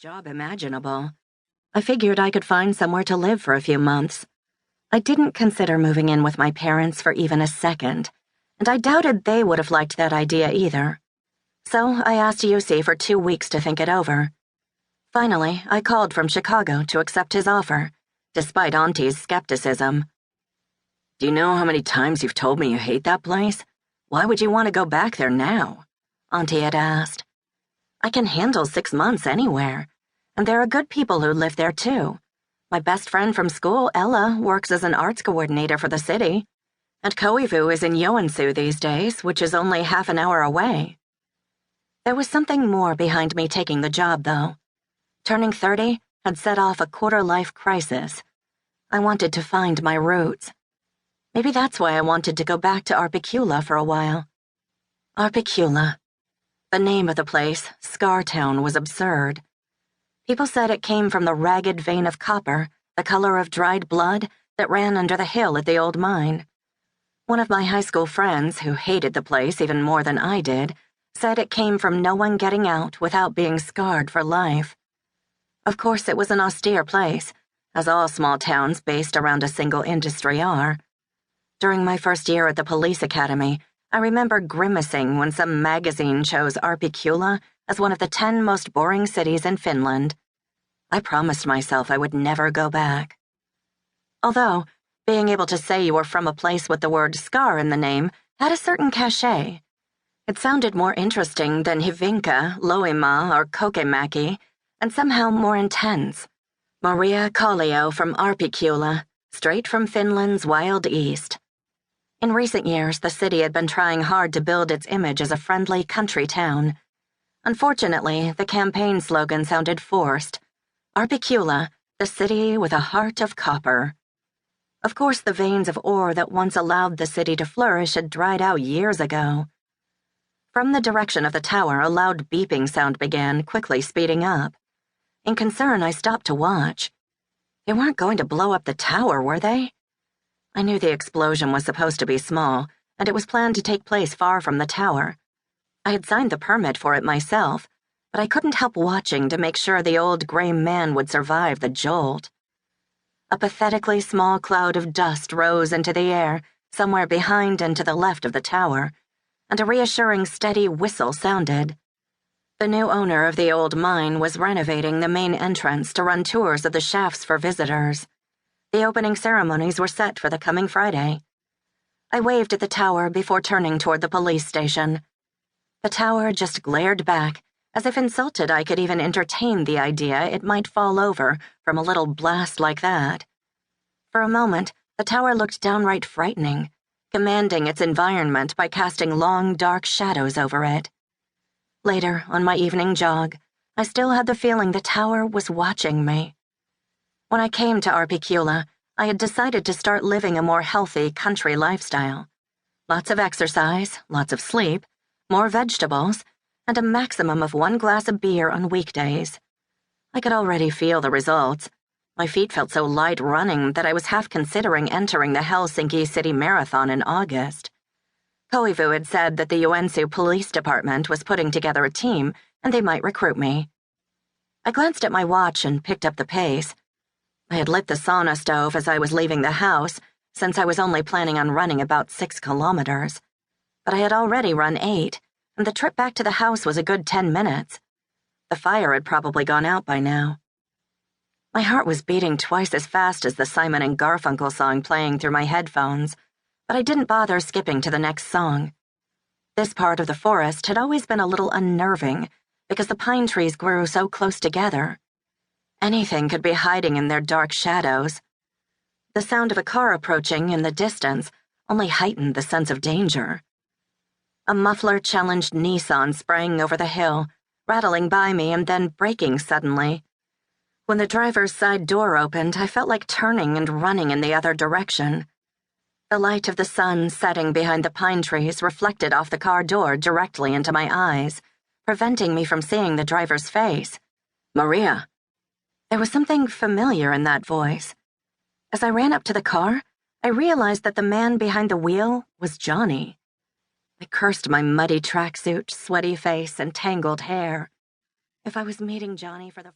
job imaginable. I figured I could find somewhere to live for a few months. I didn't consider moving in with my parents for even a second, and I doubted they would have liked that idea either. So I asked UC for 2 weeks to think it over. Finally, I called from Chicago to accept his offer, despite Auntie's skepticism. "Do you know how many times you've told me you hate that place? Why would you want to go back there now?" Auntie had asked. "I can handle 6 months anywhere, and there are good people who live there too. My best friend from school, Ella, works as an arts coordinator for the city, and Koivu is in Joensuu these days, which is only half an hour away." There was something more behind me taking the job, though. Turning 30 had set off a quarter-life crisis. I wanted to find my roots. Maybe that's why I wanted to go back to Arpikylä for a while. Arpikylä. The name of the place, Scartown, was absurd. People said it came from the ragged vein of copper, the color of dried blood, that ran under the hill at the old mine. One of my high school friends, who hated the place even more than I did, said it came from no one getting out without being scarred for life. Of course, it was an austere place, as all small towns based around a single industry are. During my first year at the police academy, I remember grimacing when some magazine chose Arpikylä as one of the 10 most boring cities in Finland. I promised myself I would never go back. Although, being able to say you were from a place with the word scar in the name had a certain cachet. It sounded more interesting than Hyvinkää, Loimaa, or Kokemäki, and somehow more intense. Maria Kallio from Arpikylä, straight from Finland's wild east. In recent years, the city had been trying hard to build its image as a friendly country town. Unfortunately, the campaign slogan sounded forced. Arpikylä, the city with a heart of copper. Of course, the veins of ore that once allowed the city to flourish had dried out years ago. From the direction of the tower, a loud beeping sound began, quickly speeding up. In concern, I stopped to watch. They weren't going to blow up the tower, were they? I knew the explosion was supposed to be small, and it was planned to take place far from the tower. I had signed the permit for it myself, but I couldn't help watching to make sure the old gray man would survive the jolt. A pathetically small cloud of dust rose into the air, somewhere behind and to the left of the tower, and a reassuring steady whistle sounded. The new owner of the old mine was renovating the main entrance to run tours of the shafts for visitors. The opening ceremonies were set for the coming Friday. I waved at the tower before turning toward the police station. The tower just glared back, as if insulted I could even entertain the idea it might fall over from a little blast like that. For a moment, the tower looked downright frightening, commanding its environment by casting long, dark shadows over it. Later, on my evening jog, I still had the feeling the tower was watching me. When I came to Arpikylä, I had decided to start living a more healthy country lifestyle. Lots of exercise, lots of sleep, more vegetables, and a maximum of 1 glass of beer on weekdays. I could already feel the results. My feet felt so light running that I was half considering entering the Helsinki City Marathon in August. Koivu had said that the Joensuu Police Department was putting together a team and they might recruit me. I glanced at my watch and picked up the pace. I had lit the sauna stove as I was leaving the house, since I was only planning on running about 6 kilometers. But I had already run 8, and the trip back to the house was a good 10 minutes. The fire had probably gone out by now. My heart was beating twice as fast as the Simon and Garfunkel song playing through my headphones, but I didn't bother skipping to the next song. This part of the forest had always been a little unnerving because the pine trees grew so close together. Anything could be hiding in their dark shadows. The sound of a car approaching in the distance only heightened the sense of danger. A muffler-challenged Nissan sprang over the hill, rattling by me and then braking suddenly. When the driver's side door opened, I felt like turning and running in the other direction. The light of the sun setting behind the pine trees reflected off the car door directly into my eyes, preventing me from seeing the driver's face. "Maria." There was something familiar in that voice. As I ran up to the car, I realized that the man behind the wheel was Johnny. I cursed my muddy tracksuit, sweaty face, and tangled hair. If I was meeting Johnny for the